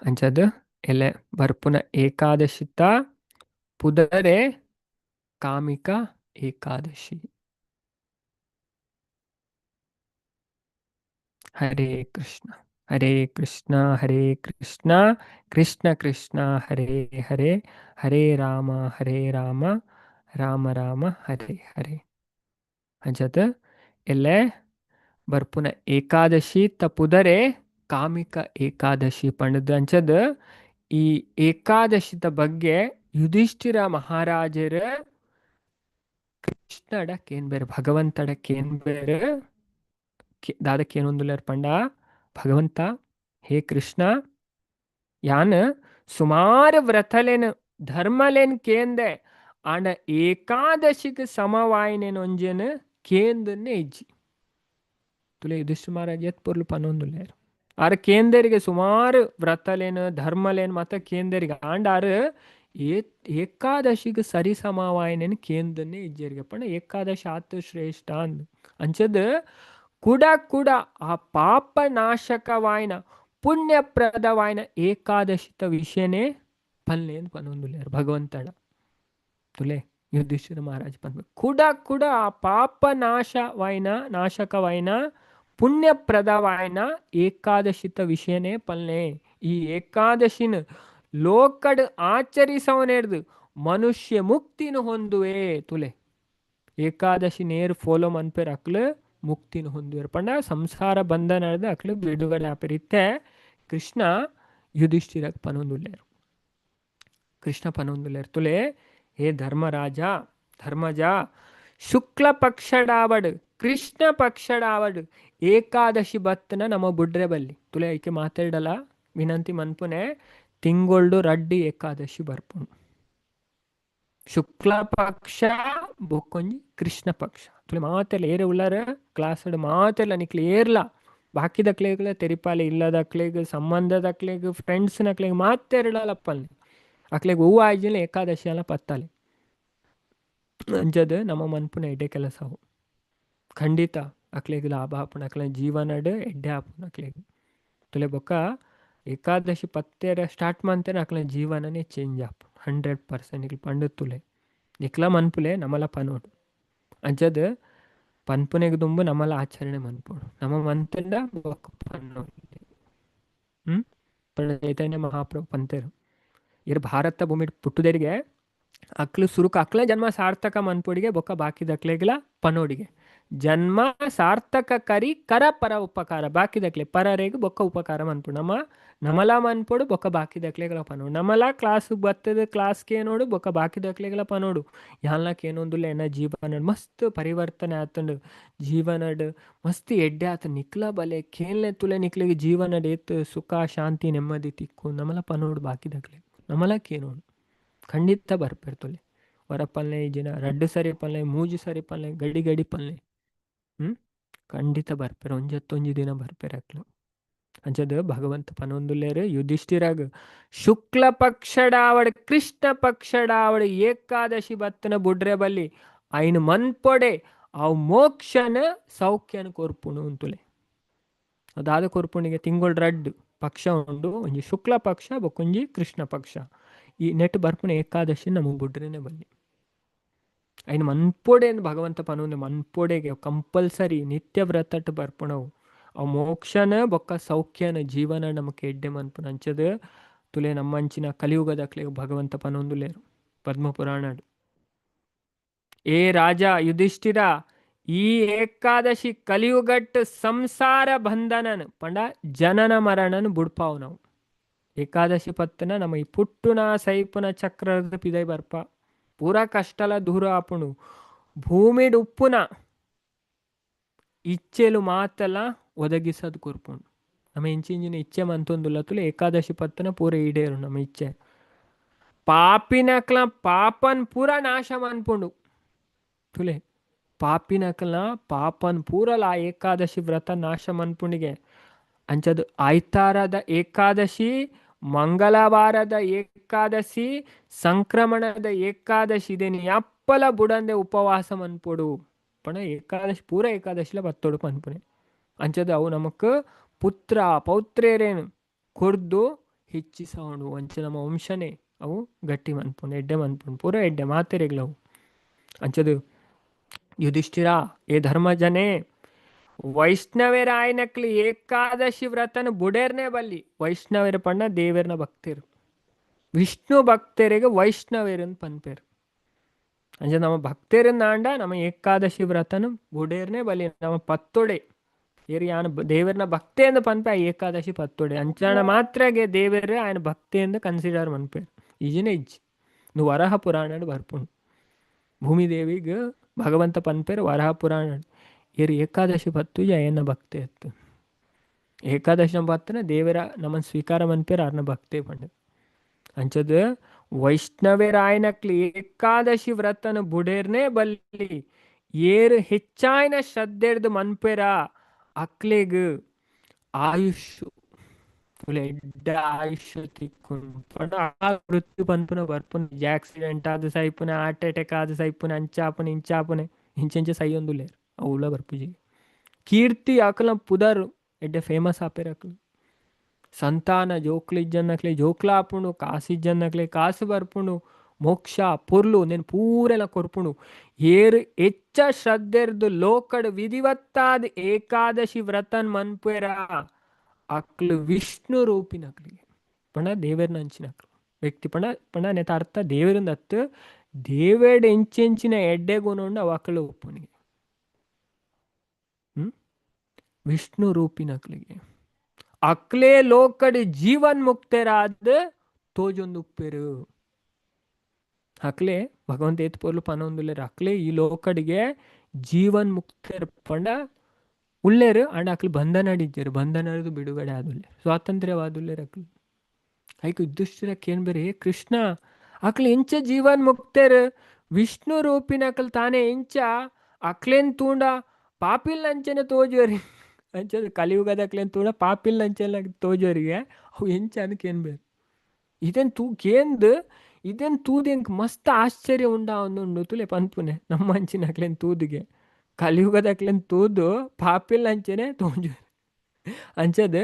ಅಂಚದ ಎಲೆ ಬರ್ಪುನ ಏಕಾದಶಿತ ಪುದರೆ ಕಾಮಿಕ ಏಕಾದಶಿ. ಹರೇ ಕೃಷ್ಣ ಹರೇ ಕೃಷ್ಣ ಹರೇ ಕೃಷ್ಣ ಕೃಷ್ಣ ಕೃಷ್ಣ ಹರೇ ಹರೇ ಹರೇ ರಾಮ ರಾಮ ರಾಮ ಹರೇ ಹರೇ. ಅಂಚದ ಎಲೆ ಬರ್ಪುನ ಏಕಾದಶಿ ತಪ್ಪುದರೆ ಕಾಮಿಕ ಏಕಾದಶಿ ಪಂಡದ ಅಂಚದ ಈ ಏಕಾದಶಿದ ಬಗ್ಗೆ ಯುಧಿಷ್ಠಿರ ಮಹಾರಾಜರ ಕೃಷ್ಣಡಕ್ಕೇನು ಬೇರೆ ಭಗವಂತಡಕ್ಕೇನು ಬೇರೆ ದಾದಕ್ಕೇನೊಂದುಲ್ಲರ್ ಪಂಡ ಭಗವಂತ ಹೇ ಕೃಷ್ಣ ಯಾನ್ ಸುಮಾರು ವ್ರತಲೇನು ಧರ್ಮಲೇನು ಕೇಂದೆ ಆಂಡ ಏಕಾದಶಿಗೆ ಸಮವಾಯಿನೇನು ಒಂಜೇನು ಕೇಂದನ್ನೇ ಇಜ್ಜಿ ತುಲೆ ಯುಧಿಷ್ಠಿರ ಮಹಾರಾಜ್ ಎತ್ ಪೊರ್ಲು ಪನೊಂದುಲ್ಲೇರು ಆರು ಕೇಂದರಿಗೆ ಸುಮಾರು ವ್ರತಲೇನು ಧರ್ಮಲೇನು ಮತ್ತು ಕೇಂದರಿಗೆ ಆಂಡಾರು ಏಕಾದಶಿಗೆ ಸರಿ ಸಮವಾಯಿನೇನು ಕೇಂದನ್ನೇ ಇಜ್ಜರಿಗೆ ಪಂಡ ಏಕಾದಶಿ ಆತು ಶ್ರೇಷ್ಠ ಅಂದ್ ಅಂಚದ ಕುಡ ಕುಡ ಆ ಪಾಪ ನಾಶಕವಾಯಿನ ಪುಣ್ಯಪ್ರದವಾಯಿನ ಏಕಾದಶಿತ ವಿಷಯನೇ ಪಲ್ಲೇನು ಪನೊಂದುಲ್ಲೇರು ಭಗವಂತಡ ತುಲೆ ಯುಧಿಷ್ಠಿರ ಮಹಾರಾಜ್ ಪನ್ಬೇಕು ಕುಡ ಕುಡ ಆ ಪಾಪ ನಾಶಕವಾಯಿನ ಪುಣ್ಯಪ್ರದವಾಯಿನ ಏಕಾದಶಿತ ವಿಷಯನೇ ಪಲ್ಲೆ. ಈ ಏಕಾದಶಿನ ಲೋಕಡ್ ಆಚರಿಸವನೇರ್ದು ಮನುಷ್ಯ ಮುಕ್ತಿನ ಹೊಂದುವೆ ತುಲೆ ಏಕಾದಶಿ ನೇರು ಫಾಲೋ ಮನ್ಪೇರ್ ಅಕ್ಲು ಮುಕ್ತಿನ ಹೊಂದುವೆ ಪಂಡ ಸಂಸಾರ ಬಂಧನ ಅಕ್ಲು ಬಿಡುಗಡೆ ಆಪರಿತ್ತೆ. ಕೃಷ್ಣ ಯುಧಿಷ್ಠಿರಕ್ಕೆ ಪನೊಂದುಲ್ಲೇರು ಕೃಷ್ಣ ಪನೊಂದುಲ್ಲೇರು ತುಲೆ ಹೇ ಧರ್ಮಜ ಶುಕ್ಲ ಪಕ್ಷಡಾವಡ್ ಕೃಷ್ಣ ಪಕ್ಷಡಾವಡ್ ಏಕಾದಶಿ ಬತ್ತನ ನಮ್ಮ ಬುಡ್ರೆ ಬಲ್ಲಿ ತುಲೆ ಐಕೆ ಮಾತಾಡಲ್ಲ ವಿನಂತಿ ಮನ್ಪುನೆ ತಿಂಗೊಳ್ಡು ರಡ್ಡಿ ಏಕಾದಶಿ ಬರ್ಪುನು ಶುಕ್ಲ ಪಕ್ಷ ಬೊಕ್ಕೊಂಜಿ ಕೃಷ್ಣ ಪಕ್ಷ ತುಲೆ ಮಾತೆಲ್ಲ ಏರೆ ಉಳ್ಳಾರ ಕ್ಲಾಸ್ ಮಾತೆಲ್ಲ ನಿಕ್ಲಿ ಏರ್ಲ ಬಾಕಿದಕ್ಲೆಗಳ ತೆರಿಪಾಲೆ ಇಲ್ಲದಕ್ಲೆಗ್ ಸಂಬಂಧದಕ್ಲೆಗ್ ಫ್ರೆಂಡ್ಸ್ನಕ್ಲೆಗ್ ಮಾತೇರಿಡಲ್ಲಪ್ಪಲ್ಲಿ ಅಕ್ಲೆಗ್ ಹೂವು ಆಯ್ಜಿಲ್ಲ ಏಕಾದಶಿ ಅಲ್ಲ ಪತ್ತಲೆ ಅಂಜದ ನಮ್ಮ ಮನ್ಪುನ ಎಡ್ಡೆ ಕೆಲಸವು ಖಂಡಿತ ಅಕ್ಲೆಗ್ ಲಾಭ ಆಪುಣ ಅಕ್ಲೆ ಜೀವನಡ್ ಎಡ್ಡೆ ಆಪುಣ ಅಕ್ಲೆಗ್ ತುಲೆ ಬೊಕ್ಕ ಏಕಾದಶಿ ಪತ್ತೇರ ಸ್ಟಾರ್ಟ್ ಮಾಡ್ತೇನೆ ಅಕ್ಲೆ ಜೀವನನೇ ಚೇಂಜ್ ಆಪು 100% ಇಕ್ಲು ಪಂಡು ತುಲೆ ಇಕ್ಲ ಮನ್ಪುಲೆ ನಮ್ಮಲ ಪನೋಡು ಅಂಜದ ಪನ್ಪುನೆಗೆ ದುಂಬು ನಮ್ಮಲ ಆಚರಣೆ ಮನ್ಪುಡು ನಮ್ಮ ಮಂತಂಡ ಬೊಕ್ಕ ಪನ್ನೋಡು ಚೈತನ್ಯ ಮಹಾಪ್ರಭು ಪಂತೇರು ಇರ್ ಭಾರತ ಭೂಮಿ ಪುಟ್ಟುದರಿಗೆ ಅಕ್ಲು ಸುರುಕು ಅಕ್ಲ ಜನ್ಮ ಸಾರ್ಥಕ ಮನ್ಪುಡಿಗೆ ಬೊಕ್ಕ ಬಾಕಿದಕ್ಲೆಗ್ಲ ಪನೋಡಿಗೆ ಜನ್ಮ ಸಾರ್ಥಕ ಕರಿ ಕರ ಪರ ಉಪಕಾರ ಬಾಕಿದಕ್ಲೆ ಪರರೇಗೆ ಬೊಕ್ಕ ಉಪಕಾರ ಮನ್ಪುಡು ನಮಲ ಮನ್ಪುಡು ಬೊಕ್ಕ ಬಾಕಿದಕ್ಲೆಗ್ಲ ಪನೋಡು ನಮಲ ಕ್ಲಾಸ್ ಬತ್ತದ ಕ್ಲಾಸ್ಗೆ ನೋಡು ಬೊಕ್ಕ ಬಾಕಿದಕ್ಲೆಗ್ಲ ಪನೋಡು ಯಾನ್ಲಕ್ ಏನೊಂದುಲ್ಲ ಏನ ಜೀವನ ಮಸ್ತ್ ಪರಿವರ್ತನೆ ಆತಂಡು ಜೀವನಡ್ ಮಸ್ತ್ ಎಡ್ಡೆ ಆತ ನಿಕ್ಲ ಬಲೆ ಕೇಳ್ನೆ ತುಲೆ ನಿಕ್ಲಿಗೆ ಜೀವನಡ್ ಏತ್ ಸುಖ ಶಾಂತಿ ನೆಮ್ಮದಿ ತಿಕ್ಕು ನಮಲ ಪನೋಡು ಬಾಕಿದಕ್ಲೆ ನಮಲಕ್ಕೇನೋಡು ಖಂಡಿತ ಬರ್ಪೇರ್ತುಲೆ ಹೊರಪಲ್ಲೆ ಈ ಜನ 2 ಸರಿ ಪಲ್ಲೆ 3 ಸರಿ ಪಲ್ಲೆ ಗಡಿ ಪಲ್ಲೆ ಖಂಡಿತ ಬರ್ಪೇರ ಒಂಜತ್ತೊಂಜಿ ದಿನ ಬರ್ಪೇರಕ್ಲು ಅಂಚದ ಭಗವಂತ ಪನೊಂದುಲ್ಲೇರು ಯುಧಿಷ್ಠಿರಾಗ ಶುಕ್ಲ ಪಕ್ಷಡಾವಡ್ ಕೃಷ್ಣ ಪಕ್ಷಡಾವಡ್ ಏಕಾದಶಿ ಬತ್ತನ ಬುಡ್ರೆ ಬಲ್ಲಿ ಐನು ಮನ್ಪೊಡೆ ಅವು ಮೋಕ್ಷನ ಸೌಖ್ಯನ ಕೊರ್ಪುಣು ಅಂತುಲೆ ಅದಾದ ಕೊರ್ಪುಣಿಗೆ ತಿಂಗಳು 2 ಪಕ್ಷ ಉಂಡು ಒಂಜಿ ಶುಕ್ಲ ಪಕ್ಷ ಬೊಕ್ಕೊಂಜಿ ಕೃಷ್ಣ ಪಕ್ಷ ಈ ನೆಟ್ ಬರ್ಪುನ ಏಕಾದಶಿ ನಮಗೆ ಬುಡ್ರೇನೆ ಬಲ್ಲಿ ಐನು ಮನ್ಪೊಡೆ ಎಂದು ಭಗವಂತ ಪನೊಂದು ಮನ್ಪೊಡೆಗೆ ಕಂಪಲ್ಸರಿ ನಿತ್ಯ ವ್ರತಟ್ ಬರ್ಪುಣವು ಅವು ಮೋಕ್ಷನ ಬೊಕ್ಕ ಸೌಖ್ಯನ ಜೀವನ ನಮಗೆ ಎಡ್ಡೆ ಮನ್ಪುನ ಅಂಚದ ತುಲೆ ನಮ್ಮಂಚಿನ ಕಲಿಯುಗದಕ್ಲೆ ಭಗವಂತ ಪನೊಂದುಲೇರು ಪದ್ಮಪುರಾಣ ಏ ರಾಜ ಯುಧಿಷ್ಠಿರ ಈ ಏಕಾದಶಿ ಕಲಿಯುಗಟ್ ಸಂಸಾರ ಬಂಧನನ್ ಪಂಡ ಜನನ ಮರಣನ್ ಬುಡ್ಪಾವು ನಾವು ಏಕಾದಶಿ ಪತ್ತನ ನಮ್ಮ ಈ ಪುಟ್ಟುನ ಸೈಪುನ ಚಕ್ರದ ಪಿದೈ ಬರ್ಪ ಪೂರ ಕಷ್ಟಲ ದೂರ ಆಪುಣು ಭೂಮಿಡ್ ಉಪ್ಪುನ ಇಚ್ಛೆಲು ಮಾತಲ್ಲ ಒದಗಿಸದ್ ಕೊರ್ಪುಣು ನಮ್ಮ ಇಂಚಿಂಜಿನ ಇಚ್ಛೆ ಮಂತೊಂದುಲ್ಲ ತುಲೆ ಏಕಾದಶಿ ಪತ್ತನ ಪೂರ ಈಡೇರು ನಮ್ಮ ಇಚ್ಛೆ ಪಾಪಿನಕ್ಲ ಪಾಪನ್ ಪೂರ ನಾಶ ಮನ್ಪುಂಡು ತುಲೆ ಪಾಪಿನಕ್ಲ ಪಾಪನ್ ಪೂರಲ ಆ ಏಕಾದಶಿ ವ್ರತ ನಾಶ ಮನ್ಪುಣಿಗೆ ಅಂಚದು ಆಯ್ತಾರದ ಏಕಾದಶಿ ಮಂಗಳವಾರದ ಏಕಾದಶಿ ಸಂಕ್ರಮಣದ ಏಕಾದಶಿ ಇದೇನಿ ಅಪ್ಪಲ ಬುಡಂದೆ ಉಪವಾಸ ಮನ್ಪೊಡು ಪಣ ಏಕಾದಶಿ ಪೂರ ಏಕಾದಶಿಲ ಬತ್ತೋಡು ಪನ್ಪುನೆ ಅಂಚದು ಅವು ನಮಕ್ ಪುತ್ರ ಪೌತ್ರೇರೇನು ಕೊರ್ದು ಹೆಚ್ಚಿಸೋಣ ಅಂಚೆ ನಮ್ಮ ವಂಶನೇ ಅವು ಗಟ್ಟಿ ಮನ್ಪುಂಡು ಎಡ್ಡೆ ಮನ್ಪುಂಡು ಪೂರ ಎಡ್ಡೆ ಮಾತೆರೆಗ್ಲವು ಅಂಚದು ಯುಧಿಷ್ಠಿರ ಏ ಧರ್ಮಜನೇ ವೈಷ್ಣವರಾಯನಕ್ಲಿ ಏಕಾದಶಿ ವ್ರತನ ಬುಡೇರ್ನೇ ಬಲ್ಲಿ ವೈಷ್ಣವರ ಪಣ್ಣ ದೇವರನ ಭಕ್ತರು ವಿಷ್ಣು ಭಕ್ತರಿಗೆ ವೈಷ್ಣವರನ್ ಪನ್ಪೇರು ಅಂಚೆ ನಮ್ಮ ಭಕ್ತರನ್ನ ಆಂಡ ನಮ್ಮ ಏಕಾದಶಿ ವ್ರತನ ಬುಡೇರ್ನೇ ಬಲ್ಲಿ ನಮ್ಮ ಪತ್ತೊಡೆ ಏರಿ ಆನ ದೇವರನ ಭಕ್ತಿಯಿಂದ ಪನ್ಪೆ ಆ ಏಕಾದಶಿ ಪತ್ತೊಡೆ ಅಂಚನ ಮಾತ್ರಗೆ ದೇವರೇ ఆయన ಭಕ್ತಿಯಿಂದ ಕನ್ಸಿಡರ್ ಮನ್ಪೇರು ಈಜಿನ ಇಜ್ಜಿ ನೀವು ವರಹ ಪುರಾಣ ಬರ್ಪುಂಡು ಭೂಮಿದೇವಿಗೆ ಭಗವಂತ ಪನ್ಪೇರು ವರಹ ಪುರಾಣ ಏರಿ ಏಕಾದಶಿ ಪತ್ತು ಅಯ್ಯನ ಭಕ್ತಿ ಎತ್ತು ಏಕಾದಶಿ ಪತ್ತನ ದೇವರ ನಮ್ಮನ್ನು ಸ್ವೀಕಾರ ಮನ್ಪೇರು ಅರ್ನ ಭಕ್ತಿ ಪಂಡ ಅಂಚದ ವೈಷ್ಣವರಾಯನಕ್ಲಿ ಏಕಾದಶಿ ವ್ರತನ ಬುಡೇರ್ನೇ ಬಲ್ಲಿ ಏರು ಹೆಚ್ಚಾಯಿನ ಶ್ರದ್ಧೆರ್ದು ಮನ್ಪೇರ ಅಕ್ಲೆಗ್ ಆಯುಷ್ ಎಡ್ಡ ಆಯುಷ್ಯ ತಿಕ್ಕೊಂಡು ಪಂಡ ಮೃತ್ಯು ಪನ್ಪುನ ಬರ್ಪುನ ಆಕ್ಸಿಡೆಂಟ್ ಆದ ಸೈಪುನ ಹಾರ್ಟ್ ಅಟ್ಯಾಕ್ ಆದ ಸೈಪುನ ಅಂಚಾಪುನ ಇಂಚಾಪುನೆ ಇಂಚೆಂಚೆ ಸೈಯೊಂದುಲ್ಲೇರು ಅವುಲ ಬರ್ಪುಜಿ ಕೀರ್ತಿ ಅಕಲ ಪುದರ್ ಎಡ್ಡೆ ಫೇಮಸ್ ಆಪೇರ್ ಅಕ್ಲು ಸಂತಾನ ಜೋಕ್ಲಿಜ್ಜನ್ನಕ್ಲೆ ಜೋಕ್ಲ ಆಪುಂಡು ಕಾಸಿಜ್ಜನ್ನಕ್ಲೆ ಕಾಸು ಬರ್ಪುಂಡು ಮೋಕ್ಷ ಪುರ್ಲು నేను ಪೂರೆಲ್ಲ ಕೊರ್ಪುಂಡು ಏರು ಹೆಚ್ಚ ಶ್ರದ್ಧೆರ್ದು ಲೋಕಡ್ ವಿಧಿವತ್ತಾದ ಏಕಾದಶಿ ವ್ರತನ್ ಮನ್ಪೇರ ಅಕ್ಲು ವಿಷ್ಣು ರೂಪಿನಕ್ಲಿಗೆ ಪಣ ದೇವರನ ಅಂಚಿನಕ್ಲು ವ್ಯಕ್ತಿ ಪಣ ನೆತ ಅರ್ಥ ದೇವರಿಂದ ಹತ್ತು ದೇವೇಡ್ ಎಂಚೆಂಚಿನ ಎಡ್ಡೆಗುಣೊಂಡು ಅವ ಅಕ್ಲು ಒಪ್ಪುನಿಗೆ ವಿಷ್ಣು ರೂಪಿನಕ್ಲಿಗೆ ಅಕ್ಲೇ ಲೋಕಡ್ ಜೀವನ್ ಮುಕ್ತರಾದ ತೋಜೊಂದು ಉಪ್ಪೇರು ಅಕ್ಲೇ ಭಗವಂತ ಏತ್ ಪೋರ್ಲು ಪನೊಂದುಲ್ಲೇರು ಅಕ್ಲೇ ಈ ಲೋಕಡಿಗೆ ಜೀವನ್ ಮುಕ್ತರ್ ಪಂಡ ಉಳ್ಳೇರು ಅಂಡ್ ಅಕ್ಲು ಬಂಧನ ಅಡಿದ್ದೇರು ಬಂಧನ ಅರಿದು ಬಿಡುಗಡೆ ಆದುಲ್ಲೇರು ಸ್ವಾತಂತ್ರ್ಯವಾದುಲ್ಲೇರು ಅಕ್ಲು ಐಕು ಯುಧಿಷ್ಠಿರಕ್ಕೆ ಏನ್ ಬೇರೆ ಕೃಷ್ಣ ಅಕ್ಲು ಎಂಚ ಜೀವನ್ ಮುಕ್ತೇರು ವಿಷ್ಣು ರೂಪಿನ ಅಕ್ಲು ತಾನೇ ಎಂಚ ಅಕ್ಲೇನ್ ತೂಂಡ ಪಾಪಿಲ್ ಅಂಚನೆ ತೋಜೋರಿ ಅಂಚದ ಕಲಿಯುಗದ ಅಕ್ಲೇನ್ ತೂಂಡ ಪಾಪಿಲ್ ಅಂಚೆಲ್ಲ ತೋಜೋರಿಗೆ ಅವು ಎಂಚ ಅದಕ್ಕೆ ಏನ್ ಬೇರೆ ಇದನ್ ತೂ ಕೇಂದ್ ಇದನ್ ತೂದೆಂಕ್ ಮಸ್ತ್ ಆಶ್ಚರ್ಯ ಉಂಡು ತುಲೆ ಪನ್ಪುನೆ ನಮ್ಮ ಅಂಚಿನ ಅಕ್ಲೇನ್ ತೂದಿಗೆ ಕಲಿಯುಗದ ಅಕ್ಲೇನ್ ತೂದು ಪಾಪಿಲ್ ಅಂಚೆನೆ ತೋಜೋರಿ ಅಂಚದ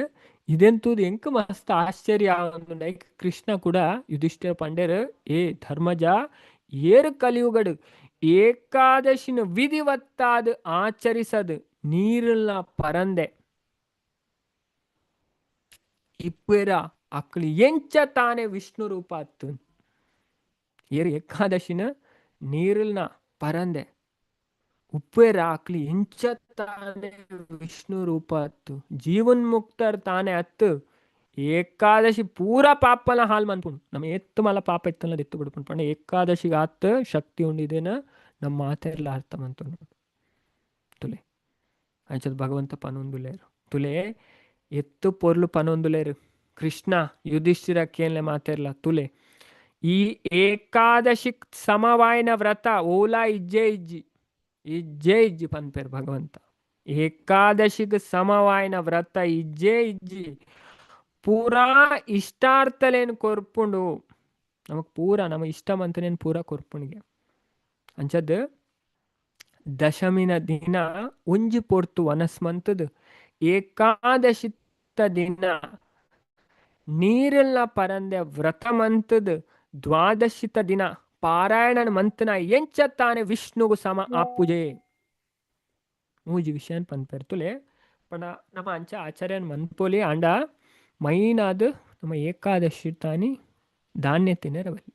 ಇದೆನ್ ತೂದು ಎಂಕ್ ಮಸ್ತ್ ಆಶ್ಚರ್ಯ ಲೈಕ್ ಕೃಷ್ಣ ಕೂಡ ಯುಧಿಷ್ಠಿರ ಪಂಡೇರ್ ಏ ಧರ್ಮಜ ಏರು ಕಲಿಯುಗಡು ಏಕಾದಶಿನ ವಿಧಿವತ್ತಾದ ಆಚರಿಸದು ನೀರಿನ ಪರಂದೆ ಇಪ್ಪೇರ ಅಕ್ಳು ಎಂಚ ತಾನೇ ವಿಷ್ಣು ರೂಪ ಅತ್ತು ಏರು ಏಕಾದಶಿನ ನೀರಿನ ಪರಂದೆ ಉಪ್ಪೇರ ಅಕ್ಳು ಎಂಚ ತಾನೇ ವಿಷ್ಣು ರೂಪ ಅತ್ತು ಜೀವನ್ ಮುಕ್ತರ್ ತಾನೇ ಅತ್ತು ಏಕಾದಶಿ ಪೂರ ಪಾಪನ ಹಾಲ್ ಮನ್ಪುಂಡು ನಮ್ಮ ಎತ್ತು ಮಲ ಪಾಪ ಎತ್ತಲ್ಲ ಎತ್ತು ಬಿಡ್ಪುಂಡು ಪಂಡ ಏಕಾದಶಿಗೆ ಆತ ಶಕ್ತಿ ಉಂಡಿದೇನ ನಮ್ಮ ಮಾತೆಲ್ಲ ಅರ್ಥ ಮಂತು ತುಲೆ ಅಂಚದ ಭಗವಂತ ಪನೊಂದುಲೇರು ತುಲೆ ಎತ್ತು ಪೊರ್ಲು ಪನೊಂದುಲೇರು ಕೃಷ್ಣ ಯುಧಿಷ್ಠಿರ ಕೇನ್ಲೆ ಮಾತೆರ್ಲ ತುಲೆ ಈ ಏಕಾದಶಿ ಸಮವಾಯನ ವ್ರತ ಓಲಾ ಇಜ್ಜೆ ಇಜ್ಜಿ ಪನ್ಪೇರು ಭಗವಂತ ಏಕಾದಶಿಗೆ ಸಮವಾಯನ ವ್ರತ ಇಜ್ಜಿ ಪೂರಾ ಇಷ್ಟಾರ್ಥಲೇನು ಕೊರ್ಪುಂಡು ನಮಗ್ ಪೂರ ನಮ್ಮ ಇಷ್ಟ ಮಂತನೇನು ಪೂರ ಕೊರ್ಪುಣಿಗೆ ಅಂಚದ್ ದಶಮಿನ ದಿನ ಒಂಜಿ ಪೊರ್ತು ವನಸ್ಮಂತದ್ ಏಕಾದಶಿತ ದಿನ ನೀರಿನ ಪರಂದೆ ವ್ರತ ಮಂತದ್ ದ್ವಾದಶಿತ ದಿನ ಪಾರಾಯಣ ಮಂತನ ಎಂಚ ತಾನೆ ವಿಷ್ಣುಗು ಸಮ ಆಪುಜೆ ಮೂಜಿ ವಿಷಯನ್ ಪನ್ಪೆರ್ತುಲೆ ಪಂಡ ನಮ್ಮ ಅಂಚ ಆಚಾರ್ಯನ್ ಮನ್ಪೋಲಿ ಅಂಡ ಮೈನಾದ ನಮ್ಮ ಏಕಾದಶಿ ತಾನಿ ಧಾನ್ಯ ತಿನ್ನರವಲ್ಲಿ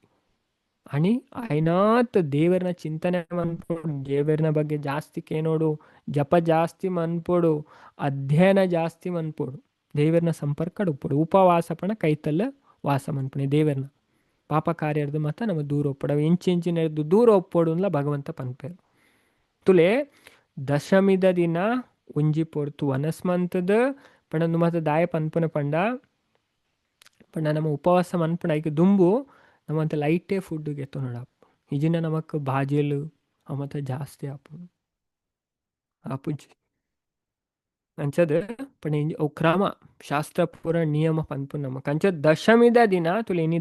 आणि ಐನಾತ್ ದೇವರನ ಚಿಂತನೆ ಮನ್ಪೋಡು ದೇವರನ ಬಗ್ಗೆ ಜಾಸ್ತಿ ಕೇನೋಡು ಜಪ ಜಾಸ್ತಿ ಮನ್ಪೋಡು ಅಧ್ಯಯನ ಜಾಸ್ತಿ ಮನ್ಪೋಡು ದೇವರನ ಸಂಪರ್ಕ ಉಪ್ಪಡು ಉಪವಾಸ ಪಣ ಕೈತಲ್ಲ ವಾಸ ಮನ್ಪಣೆ ದೇವರನ ಪಾಪ ಕಾರ್ಯರ್ದು ಮತ್ತ ನಮ್ಮ ದೂರ ಒಪ್ಪಡ ಎಂಚಿನೆರ್ದು ದೂರ ಒಪ್ಪೋಡು ಭಗವಂತ ಪನ್ಪೇರು ತುಲೆ ದಶಮಿದ ದಿನ ಒಂಜಿ ಪೊರ್ತು ವನಸ್ಮಂತದ ಪಂಡ ಮತ್ತ ದಾಯ ಪನ್ಪನ ಪಂಡ ನಮ್ಮ ಉಪವಾಸ ಮನ್ಪಣ ಐಕ ದುಂಬು ನಮ್ಮಂತ ಲೈಟೇ ಫುಡ್ ಗೆತ್ತು ನೋಡಪ್ಪ ಈಜಿನ ನಮಕ್ ಭಾಜೇಲು ಮತ್ತ ಜಾಸ್ತಿ ಆಪುಜಿ ಅಂಚದ ಪಣ ಅವು ಕ್ರಮ ಶಾಸ್ತ್ರ ಪೂರ ನಿಯಮ ಪನ್ಪು ನಮಕ್ ಅಂಚದ ದಶಮಿದ ದಿನ ತುಲೇನಿ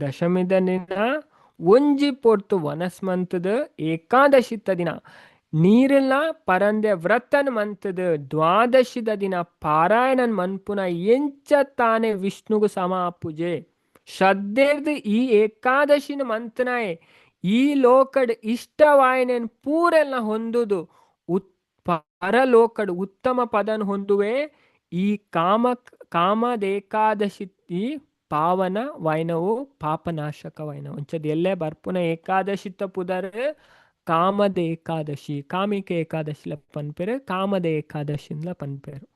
ದಶಮಿದ ದಿನ ಒಂಜಿ ಪೊರ್ತು ವನಸ್ಮಂತದ ಏಕಾದಶಿತ ದಿನ ನೀರಿನ ಪರಂದೆ ವ್ರತನ್ ಮಂತದ ದ್ವಾದಶಿದ ದಿನ ಪಾರಾಯಣನ್ ಮನ್ಪುನ ಎಂಚ ತಾನೆ ವಿಷ್ಣುಗು ಸಮಾಪುಜೆ ಶ್ರದ್ಧೆರ್ದು ಈ ಏಕಾದಶಿನ ಮಂತನಾಯೆ ಈ ಲೋಕಡ್ ಇಷ್ಟವಾಯನೆನ್ ಪೂರೆಲ್ಲ ಹೊಂದುದು ಪರಲೋಕಡ್ ಉತ್ತಮ ಪದನ್ ಹೊಂದುವೆ ಈ ಕಾಮದೇಕಾದಶಿ ಪಾವನ ವೈನವು ಪಾಪನಾಶಕ ವೈನವು ಅಂಚದ ಎಲ್ಲೇ ಬರ್ಪುನ ಏಕಾದಶಿತ ಪುದರ್ ಕಾಮದ ಏಕಾದಶಿ ಕಾಮಿಕೆ ಏಕಾದಶಿಲ ಪನ್ಪೇರು ಕಾಮದ ಏಕಾದಶಿನ್ಲ ಪನ್ಪೇರು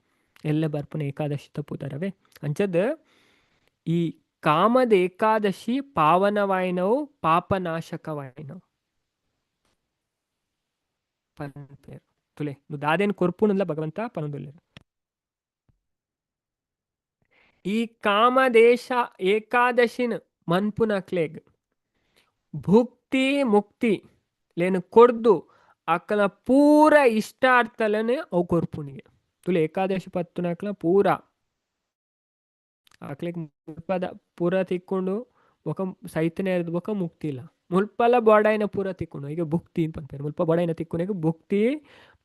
ಎಲ್ಲ ಬರ್ಪುನ ಏಕಾದಶಿತ ಪುದರವೇ ಅಂಚದ ಈ ಕಾಮದ ಏಕಾದಶಿ ಪಾವನವಾಯಿನವು ಪಾಪನಾಶಕವಾಯಿನವು ಪನ್ಪೇರು ತುಲೆ ನು ದಾದೇನ್ ಕೊರ್ಪುನಲ್ಲ ಭಗವಂತ ಪನದುಲ್ಲೇರು ಈ ಕಾಮದೇಶ ಏಕಾದಶಿನ ಮನ್ಪುನಕ್ಲೇಗ್ ಭುಕ್ತಿ ಮುಕ್ತಿ లేని కొర్దు అక్కల పూర ఇష్టార్థలనే అవు కొర్పునిಗೆ ತುಲೆ ಏಕಾದಶಿ ಪತ್ತುನಕ್ಲ ಪೂರ ಆಕ್ಲಿಗೆ ಮುಲ್ಪದ ಪೂರ ತಿಕ್ಕೊಂಡು ఒక ಸೈತನೆ ಇರೋದು ఒక ಮುಕ್ತಿ ಇಲ್ಲ ಮುಲ್ಪಲ ಬೊಡೈನ ಪೂರ ತಿಕ್ಕೊಂಡು ಈಗ ಭುಕ್ತಿ ಅಂತ ಪನ್ಪೇರು ಮುಲ್ಪ ಬೊಡೈನ ತಿಕ್ಕೊನೆಗೆ ಭುಕ್ತಿ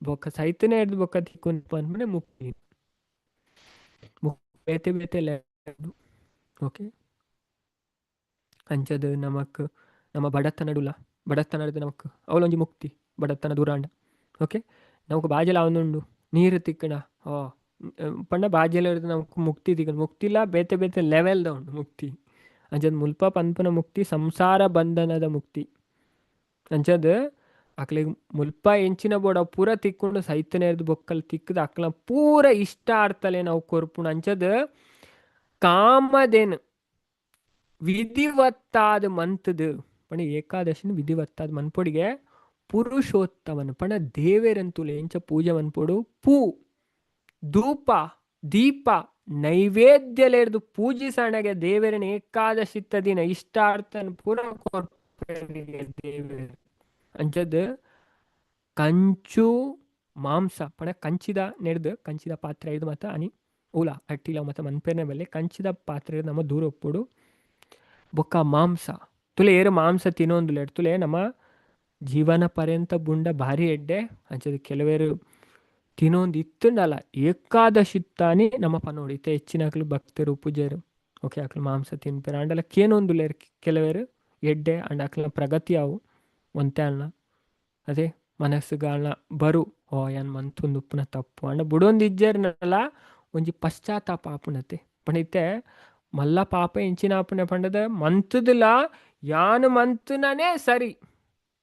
ఒక ಸೈತನೆ ಇರೋದು ఒక ತಿಕ್ಕೊಂಡು ಪನ್ಪನೆ ಮುಕ್ತಿ ಬೇತೆ ಬೇತೆ లేదు ಓಕೆ ಅಂಚದ ನಮಕ್ ನಮ್ಮ ಬಡತನಡುಲ ಬಡತನದ ನಮಕ್ ಅವಳೊಂಜಿ ಮುಕ್ತಿ ಬಡತನ ದೂರಾಂಡ ಓಕೆ ನಮಕ್ ಬಾಜೆಲ ಅವನುಂಡು ನೀರು ತಿಕ್ಕಣ ಪಂಡ ಬಾಜೆಲ ನಮಕ್ ಮುಕ್ತಿ ತಿಕ್ಕಣ ಮುಕ್ತಿಲ ಬೇತೆ ಬೇತೆ ಲೆವೆಲ್ದ ಉಂಡು ಮುಕ್ತಿ ಅಂಚದ ಮುಲ್ಪ ಪನ್ಪನ ಮುಕ್ತಿ ಸಂಸಾರ ಬಂಧನದ ಮುಕ್ತಿ ಅಂಚದ ಅಕ್ಲಿಗೆ ಮುಲ್ಪ ಎಂಚಿನ ಬೋಡ ಪೂರ ತಿಕ್ಕೊಂಡು ಸೈತನೆ ಇರ್ದು ಬೊಕ್ಕಲ್ ತಿಕ್ಕದ ಅಕ್ಲ ಪೂರ ಇಷ್ಟ ಆಡ್ತಲೆ ನಾವು ಕೊರ್ಪುಣ ಅಂಚದ ಕಾಮದೇನು ವಿಧಿವತ್ತಾದ ಮಂತದ ಪಣ ಏಕಾದಶಿನ ವಿಧಿವತ್ತಾದ ಮನ್ಪೊಡಿಗೆ ಪುರುಷೋತ್ತಮನ್ ಪಣ ದೇವೇರಂತುಲೆ ಎಂಚ ಪೂಜೆ ಮನ್ಪೊಡು ಪೂ ಧೂಪ ದೀಪ ನೈವೇದ್ಯಲೆರ್ದು ಪೂಜಿಸಣಗೆ ದೇವರನ ಏಕಾದಶಿತ್ತ ದಿನ ಇಷ್ಟಾರ್ಥನ್ ಪೂರ ದೇವೇರು ಅಂಚದ ಕಂಚು ಮಾಂಸ ಪಣ ಕಂಚಿದ ನೆಡ್ದು ಕಂಚಿದ ಪಾತ್ರೆ ಇದು ಮತ್ತು ಅನಿ ಓಲಾ ಅಟ್ಟಿಲ ಮತ್ತು ಮನ್ಪೇರ್ನ ಮೇಲೆ ಕಂಚಿದ ಪಾತ್ರೆ ನಮ್ಮ ದೂರ ಒಪ್ಪುಡು ಬೊಕ್ಕ ಮಾಂಸ ತುಲೆ ಏರು ಮಾಂಸ ತಿನ್ನೊಂದು ತುಲೆ ನಮ್ಮ ಜೀವನ ಪರ್ಯಂತ ಬುಂಡ ಭಾರಿ ಎಡ್ಡೆ ಅಂಚದ ಕೆಲವೇರು ತಿನ್ನೊಂದು ಇತ್ತುಂಡಲ್ಲ ಏಕಾದಶಿತ್ತಾನಿ ನಮ್ಮ ಪನೋಡಿ ಇತ್ತ ಹೆಚ್ಚಿನಕ್ಲು ಭಕ್ತರು ಪೂಜೆರು ಓಕೆ ಅಕ್ಲು ಮಾಂಸ ತಿನ್ಪೇರು ಅಂಡಲ್ಲ ಕೇನೊಂದು ಲೇರು ಕೆಲವೇರು ಎಡ್ಡೆ ಅಂಡ್ ಅಕ್ಲ ಪ್ರಗತಿ ಅವು ಒಂತೆ ಅಣ್ಣ ಅದೇ ಮನಸ್ಸುಗಾಳ ಬರು ಏನ್ ಮಂತೊಂದು ಉಪ್ಪುನ ತಪ್ಪು ಅಂಡ ಬುಡೊಂದು ಇಜ್ಜೇರ್ನಲ್ಲ ಒಂಜಿ ಪಶ್ಚಾತ್ತಾಪ ಆಪುಣತೆ ಪಣಿತೆ ಮಲ್ಲ ಪಾಪ ಎಂಚಿನ ಆಪುಣ ಪಂಡದ ಮಂತುದಿಲ್ಲ ಯಾನು ಮಂತುನೇ ಸರಿ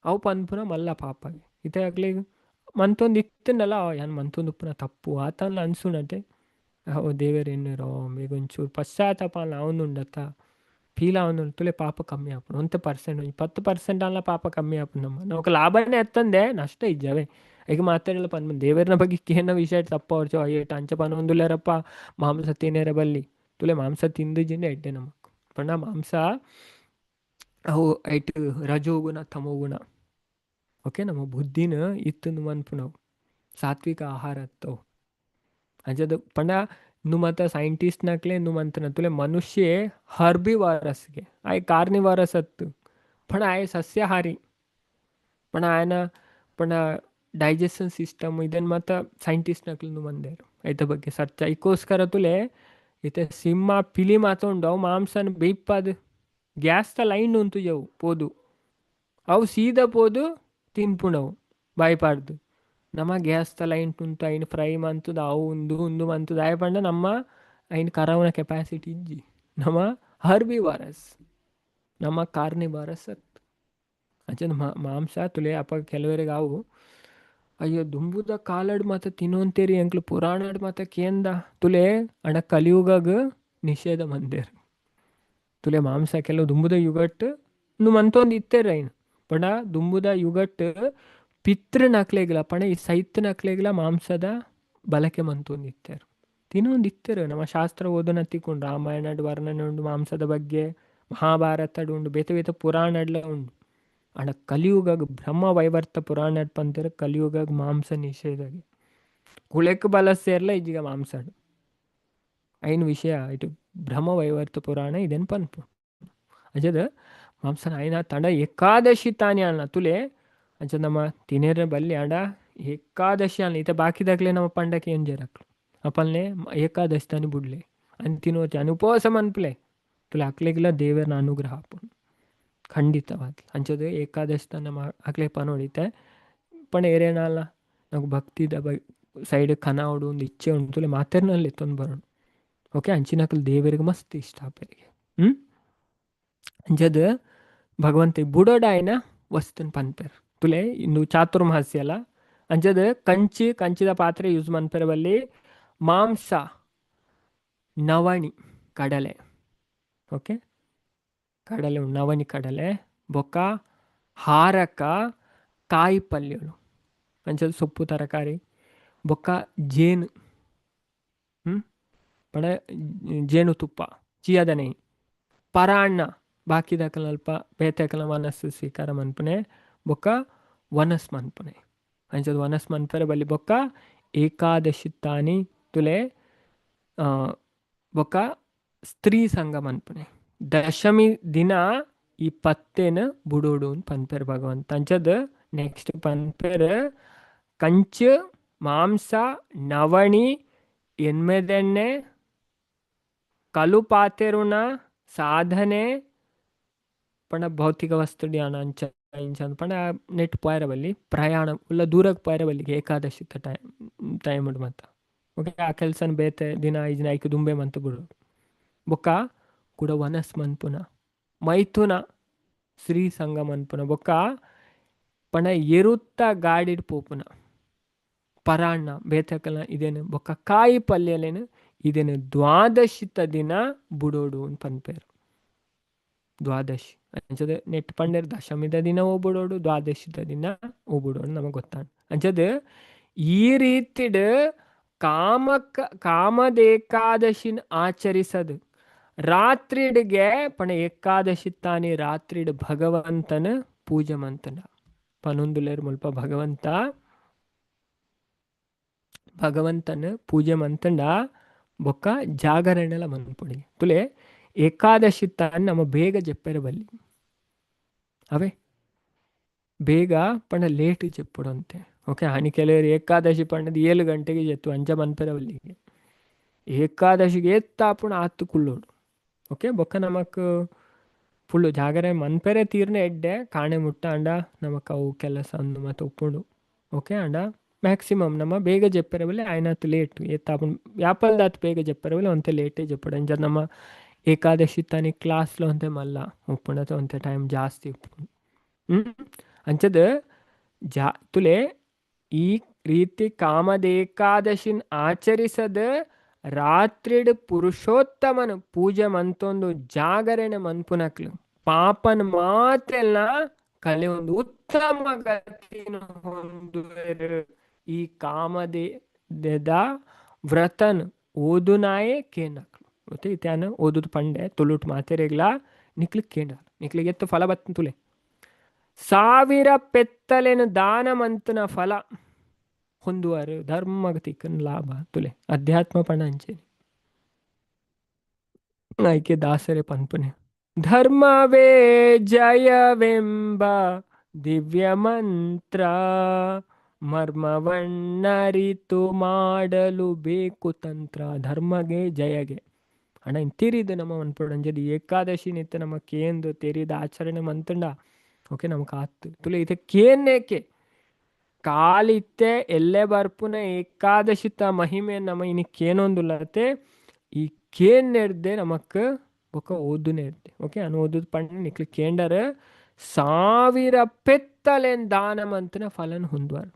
ಅವು ಪನ್ಪುನ ಮಲ್ಲ ಪಾಪಗೆ ಇತ್ತೆ ಆಗ್ಲಿ ಮಂತೊಂದು ಇತ್ತನಲ್ಲ ಯಾನ್ ಮಂತೊಂದು ಉಪ್ಪುನ ತಪ್ಪು ಆತನ ಅನ್ಸುಣತೆ ದೇವರೇನಿರೋ ಬೇಗೊಂಚೂರು ಪಶ್ಚಾತ್ತಾಪ ಅವನುಂಡತ್ತ ಫೀಲ್ ಅವನು ತುಲೆ ಪಾಪ ಕಮ್ಮಿ ಆಪುಣ 1% 10% ಅಲ್ಲ ಪಾಪ ಕಮ್ಮಿ ಆಪುಣ ನಮ್ಮ ఒక లాభాన్ని ఎత్తందే నష్ట ఇజ్జవే ಈಗ ಮಾತಾಡಲ್ಲ ಪನ್ ದೇವರನ ಬಗ್ಗೆ ಕೇನ ವಿಷಯ ತಪ್ಪ ಅವ್ರಚೋ ಏಟ ಅಂಚ ಪನ್ ಒಂದುಲೇರಪ್ಪ ಮಾಂಸ ತಿನ್ನೇರ ಬಲ್ಲಿ ತುಲೆ ಮಾಂಸ ತಿಂದು ಜಿಂದ ಎಡ್ಡೆ ನಮಕ್ ಪಣ್ಣ ಮಾಂಸ ಅವು ಐಟ್ ರಜೋಗುಣ ತಮೋಗುಣ ಓಕೆ ನಮ್ಮ ಬುದ್ಧಿನ ಇತ್ತು ಮನ್ಪು ನಾವು ಸಾತ್ವಿಕ ಆಹಾರ ಅತ್ತವು ಅಂಚದ ಪಂಡ ನುಮತ ಸೈಂಟಿಸ್ಟ್ ನಕ್ಲೆ ನುಮಂತನ ತುಲೆ ಮನುಷ್ಯ ಹರ್ಬಿ ವಾರಸ್ಗೆ ಆಯ್ ಕಾರ್ನಿವಾರಸ್ ಅತ್ತು ಪಣ ಆಯ್ ಸಸ್ಯಾಹಾರಿ ಪಣ ಆಯನ ಪಣ ಡೈಜೆಷನ್ ಸಿಸ್ಟಮ್ ಇದನ್ನು ಮತ್ತು ಸೈಂಟಿಸ್ಟ್ ನಕ್ಲು ಮಂದೇರು ಐತ ಬಗ್ಗೆ ಸರ್ಚ ಐಕೋಸ್ಕರ ತುಲೆ ಇತ್ತೆ ಸಿಂಹ ಪಿಲಿ ಮಾತೊಂಡು ಅವು ಮಾಂಸನ ಬೇಯ್ಪದು ಗ್ಯಾಸ್ತ ಲೈನ್ ಉಂಟು ಜವು ಪೋದು ಅವು ಸೀದಾ ಪೋದು ತಿನ್ಪುಣವು ಬಾಯ್ಪಾಡ್ದು ನಮ್ಮ ಗ್ಯಾಸ್ತ ಲೈನ್ ಉಂಟು ಐನ್ ಫ್ರೈ ಮಂತದ ಅವು ಉಂದು ಮಂತದ ಆಯ್ ಪಂಡ ನಮ್ಮ ಐನ್ ಕರವನ ಕೆಪಾಸಿಟಿ ಇಜ್ಜಿ ನಮ್ಮ ಹರ್ಬಿ ವಾರಸ್ ನಮ್ಮ ಕಾರ್ನಿವಾರಸ್ ಅತ್ತು ಅಂಚೆ ಮಾಂಸ ತುಲೆ ಅಪ್ಪ ಕೆಲವರಿಗೆ ಅವು ಅಯ್ಯೋ ದುಂಬುದ ಕಾಲಡ್ ಮಾತ ತಿನ್ನೋಂತೇರಿ ಎಂಕ್ಲು ಪುರಾಣಡ್ ಮಾತ ಕೇಂದ ತುಲೆ ಅಣ್ಣ ಕಲಿಯುಗಾಗ ನಿಷೇಧ ಮಂದೇರು ತುಲೆ ಮಾಂಸ ಕೆಲವು ದುಂಬುದ ಯುಗಟ್ ನು ಮಂತೊಂದು ಇತ್ತೇರ ಐನು ಪಣ ದುಂಬುದ ಯುಗಟ್ ಪಿತೃ ನಕ್ಲೆಗಿಲ್ಲ ಪಣ ಈ ಸೈತ್ ನಕ್ಲೆಗಿಲ್ಲ ಮಾಂಸದ ಬಲಕೆ ಮಂತೊಂದು ಇತ್ತೇರು ತಿನ್ನೊಂದು ಇತ್ತೇರು ನಮ್ಮ ಶಾಸ್ತ್ರ ಓದೋನ ತಿಕ್ಕೊಂಡು ರಾಮಾಯಣಡ್ ವರ್ಣನೆ ಉಂಡು ಮಾಂಸದ ಬಗ್ಗೆ ಮಹಾಭಾರತಡ್ ಉಂಡು ಬೇತೆ ಬೇತೆ ಪುರಾಣಡ್ಲ ಉಂಡು ಅಣ್ಣ ಕಲಿಯುಗಾಗ ಬ್ರಹ್ಮ ವೈವರ್ತ ಪುರಾಣ ಪಂತರ ಕಲಿಯುಗಾಗ ಮಾಂಸ ನಿಷೇಧಾಗಿ ಕುಳೆಕ್ ಬಲ ಸೇರ್ಲ ಈಜೀಗ ಮಾಂಸಡು ಐನು ವಿಷಯ ಇಟ್ಟು ಬ್ರಹ್ಮ ವೈವರ್ತ ಪುರಾಣ ಇದೇನು ಪನ್ಪು ಅಜದ ಮಾಂಸನ ಐನ ತಂಡ ಏಕಾದಶಿ ತಾನೆ ಅಣ್ಣ ತುಲೆ ಅಂಚ ನಮ್ಮ ತಿನೇರ ಬಲ್ಲಿ ಆಂಡ ಏಕಾದಶಿ ಅಲ್ಲ ಇತ ಬಾಕಿದಾಗ್ಲೆ ನಮ್ಮ ಪಂಡಕ್ಕೆ ಏನ್ ಜೇರಕ್ಲು ಅಪಲ್ನೆ ಏಕಾದಶಿ ತಾನಿ ಬುಡ್ಲೆ ಅಂತಿನೋಚ ಅನುಪವಾಸ ಮನ್ಪ್ಲೆ ತುಲೆ ಅಕ್ಲೆಗಿಲ್ಲ ದೇವರನ ಅನುಗ್ರಹ ಆಪುಂಡು ಖಂಡಿತವಾಗಿ ಅಂಚದು ಏಕಾದಶಿ ತನ ಅಕ್ಲೆ ಪನೋಡಿತೆ ಪಣ ಏರೇನಲ್ಲ నాకు ಭಕ್ತಿದ ಸೈಡ್ ಕನಾವಡು ಒಂದು ಇಚ್ಛೆ ಉಂಟು ತುಲೆ ಮಾತೆರ್ನಲ್ಲಿ ತೊಂದು ಬರೋಣ ಓಕೆ ಅಂಚಿನಕಲ್ ದೇವರಿಗೆ ಮಸ್ತ್ ಇಷ್ಟ ಆಪರಿಗೆ ಅಂಚದು ಭಗವಂತ ಬುಡೋಡಾಯನ ವಸ್ತುನ್ ಪನ್ಪೆರ್ ತುಲೆ ಇಂದು ಚಾತುರ್ಮಾಸ್ಯ ಅಲ್ಲ ಅಂಚದು ಕಂಚಿದ ಪಾತ್ರೆ ಯೂಸ್ ಮನ್ಪೆರ ಬಲ್ಲಿ ಮಾಂಸ ನವಣಿ ಕಡಲೆ ಓಕೆ ಕಡಲೆ ನವಣಿ ಕಡಲೆ ಬೊಕ್ಕ ಹಾರಕ ಕಾಯಿ ಪಲ್ಯಗಳು ಅಂಚದು ಸೊಪ್ಪು ತರಕಾರಿ ಬೊಕ್ಕ ಜೇನು ಪಡ ಜೇನುತುಪ್ಪ ಚಿಯದ ನೆಯ್ ಪರಾಣ್ಣ ಬಾಕಿದಕಲ ಅಲ್ಪ ಬೇತೆಕಲ ವನಸ್ಸು ಸ್ವೀಕಾರ ಮನ್ಪುನೆ ಬೊಕ್ಕ ವನಸ್ ಮನ್ಪುನೆ ಅಂಚದು ವನಸ್ ಮನ್ಪೆರ ಬಲ್ಲಿ ಬೊಕ್ಕ ಏಕಾದಶಿ ತಾನಿ ತುಲೆ ಬೊಕ್ಕ ಸ್ತ್ರೀ ಸಂಘ ಮನ್ಪುನೆ ದಶಮಿ ದಿನ ಈ ಪತ್ತೇನ ಬುಡೋಡು ಪನ್ಪೆರ್ ಭಗವಂತ ಅಂಚದು ನೆಕ್ಸ್ಟ್ ಪನ್ಪೆರ್ ಕಂಚು ಮಾಂಸ ನವಣಿ ಎನ್ಮೆದೆಣ್ಣೆ ಕಲು ಪಾತೆರುಣ ಸಾಧನೆ ಪಣ ಭೌತಿಕ ವಸ್ತು ಜ್ಞಾನ ಅಂಚ ಇಂಚ ಪಣ ನೆಟ್ ಪೋಯರ ಬಲ್ಲಿ ಪ್ರಯಾಣ ಉಲ್ಲ ದೂರಕ್ಕೆ ಪೋಯರ ಬಲ್ಲಿಗೆ ಏಕಾದಶಿ ಟೈಮ್ ಉಂಡು ಮತ್ತ ಓಕೆ ಆ ಕೆಲ್ಸನ ಬೇತೆ ದಿನ 5 ದಿನ ಐಕು ದುಂಬೆ ಮಂತು ಬಿಡು ಬೊಕ್ಕ ಕೂಡ ವನಸ್ ಮನ್ಪುನ ಮೈಥುನ ಶ್ರೀ ಸಂಘ ಮನ್ಪುನ ಬೊಕ್ಕ ಪಣ ಎರುತ್ತ ಗಾಡಿಡ್ ಪೋಪುನ ಪರಾಣ್ಣ ಬೇತಕಲ ಇದೇನು ಬೊಕ್ಕ ಕಾಯಿ ಪಲ್ಯಲೇನು ಇದೇನು ದ್ವಾದಶಿತ ದಿನ ಬುಡೋಡು ಪನ್ಪೇರು ದ್ವಾದಶಿ ಅಂಚದ ನೆಟ್ ಪಂಡೇರ್ ದಶಮಿದ ದಿನ ಓಬಿಡೋಡು ದ್ವಾದಶಿತ ದಿನ ಓಬಿಡೋಡು ನಮಗೆ ಗೊತ್ತಾಣ ಅಂಚದ ಈ ರೀತಿಡ್ ಕಾಮದೇಕಾದಶಿನ ಆಚರಿಸದು ರಾತ್ರಿಡ್ಗೆ ಪಣ ಏಕಾದಶಿ ತಾನಿ ರಾತ್ರಿಡ್ ಭಗವಂತನ ಪೂಜೆ ಮಂತನ ಪನೊಂದುಲೇರು ಮುಲ್ಪ ಭಗವಂತನ ಪೂಜೆ ಮಂತಂಡ ಬೊಕ್ಕ ಜಾಗರಣೆಲ ಮನ್ಪೊಡಿ ತುಲೆ ಏಕಾದಶಿ ತಾನು ನಮ್ಮ ಬೇಗ ಜೆಪ್ಪೆರ ಬಲ್ಲಿ ಅವೇ ಬೇಗ ಪಂಡ ಲೇಟ್ ಜೆಪ್ಪುಡಂತೆ ಓಕೆ ಹನಿ ಕೆಲವರು ಏಕಾದಶಿ ಪಂಡದ 7 ಗಂಟೆಗೆ ಜೆತ್ತು ಅಂಜ ಮನ್ಪೆರ ಬಲ್ಲಿಗೆ ಏಕಾದಶಿಗೆ ಎತ್ತಾಪುಣ ಆತ್ತು ಕುಳ್ಳೋಡು ಓಕೆ ಬೊಕ್ಕ ನಮಕ್ ಫುಲ್ಲು ಜಾಗರಣೆ ಮನ್ಪೆರೆ ತೀರ್ನೆ ಎಡ್ಡೆ ಕಾಣೆ ಮುಟ್ಟ ಅಂಡ ನಮಕ್ ಅವು ಕೆಲಸ ಅಂದು ಮತ್ತೆ ಒಪ್ಪುಂಡು ಓಕೆ ಅಂಡ ಮ್ಯಾಕ್ಸಿಮಮ್ ನಮ್ಮ ಬೇಗ ಜೆಪ್ಪೆರ ಬಲ್ಲಿ ಆಯ್ನತ್ತು ಲೇಟ್ ಎತ್ತಾಪುಣ ವ್ಯಾಪಲ್ದಾತ್ ಬೇಗ ಜೆಪ್ಪೆರ ಬಲ್ಲಿ ಒಂತೆ ಲೇಟೇ ಜೆಪ್ಪುಡು ಅಂಜ ನಮ್ಮ ಏಕಾದಶಿ ತಾನಿ ಕ್ಲಾಸ್లో ಅಂತೆ ಮಲ್ಲ ಉಪ್ಪುಂಡತ ಒಂತೆ ಟೈಮ್ ಜಾಸ್ತಿ ಉಪ್ಪುಂಡು ಅಂಚದ ತುಲೆ ಈ ರೀತಿ ಕಾಮದೇಕಾದಶಿನ ಆಚರಿಸದ ರಾತ್ರಿಡ್ ಪುರುಷೋತ್ತಮನ ಪೂಜೆ ಮಂತೊಂದು ಜಾಗರಣೆ ಮನ್ಪುನಕ್ಲು ಪಾಪನ ಮಾತೆಲ್ಲ ಕಲೆ ಒಂದು ಉತ್ತಮ ಗತಿನ ಹೊಂದುವೆರು ಈ ಕಾಮದೇದ ವ್ರತನ್ ಓದುನಾಯೇ ಕೇನಕ್ಲು ಮತ್ತೆ ಇತ್ಯಾನ ಓದುದು ಪಂಡೆ ತುಳುಟ್ ಮಾತೆರೆಗ್ಲ ನಿಕ್ಲಿಕ್ ಕೇಂಡ ನಿಕ್ಲಿಗೆ ಎತ್ತು ಫಲ ಬತ್ತನ್ ತುಲೆ 1000 ಪೆತ್ತಲೆನು ದಾನ ಮಂತನ ಫಲ ಹೊಂದುವರು ಧರ್ಮಗತಿಕನ್ ಲಾಭ ತುಲೆ ಅಧ್ಯಾತ್ಮ ಪಣ ಅಂಚೆನೆ ಐಕೆ ದಾಸರೆ ಪನ್ಪುನೆ ಧರ್ಮವೇ ಜಯವೆಂಬ ದಿವ್ಯ ಮಂತ್ರ ಮರ್ಮವನ್ನರಿತು ಮಾಡಲು ಬೇಕು ತಂತ್ರ ಧರ್ಮಗೆ ಜಯಗೆ ಅಣ್ಣ ತಿರಿದು ನಮ್ಮ ಮನ್ಪುಡಂಜದು ಏಕಾದಶಿ ನಿತ್ತ ನಮಕ್ಕೇಂದು ತೆರಿದ ಆಚರಣೆ ಮಂತಂಡ ಓಕೆ ನಮಕ್ ಆತು ತುಲೆ ಇದಕ್ಕೇನೇಕೆ ಕಾಲಿತ್ತೆ ಎಲ್ಲೆ ಬರ್ಪುನ ಏಕಾದಶಿತ ಮಹಿಮೆ ನಮ್ಮ ಇನ್ನಿಕ್ಕೇನೊಂದುಲ್ಲತೆ ಈ ಕೇನ್ ನೆಡ್ದೆ ನಮಕ್ ಬೊಕ್ಕ ಓದುನೇ ಇರ್ದೆ ಓಕೆ ಅನು ಓದುದು ಪಂಡ ನಿಕ್ಲಿ ಕೇಂಡರ 1000 ಪೆತ್ತಲೆನ್ ದಾನ ಮಂತನ ಫಲನ್ ಹೊಂದುವರು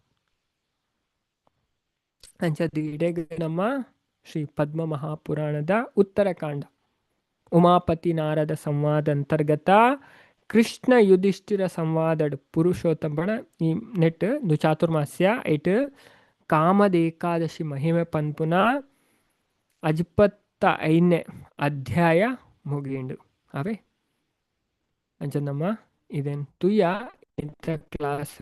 ಅಂಚದ ಇಡೆಗೆ ನಮ್ಮ ಶ್ರೀ ಪದ್ಮ ಮಹಾಪುರಾಣದ ಉತ್ತರಕಾಂಡ ಉಮಾಪತಿ ನಾರದ ಸಂವಾದ ಅಂತರ್ಗತ ಕೃಷ್ಣ ಯುಧಿಷ್ಠಿರ ಸಂವಾದಡ್ ಪುರುಷೋತ್ತಮಣ ಈ ನೆಟ್ ಚಾತುರ್ಮಾಸ್ಯ ಇಟ್ ಕಾಮದ ಏಕಾದಶಿ ಮಹಿಮೆ ಪನ್ಪುನ 55ನೇ ಅಧ್ಯಾಯ ಮುಗಿಂಡು ಅವೇ ಅಂಚ ನಮ್ಮ ಇದೇನು ತುಯ್ಯ ಇಂಥ ಕ್ಲಾಸ್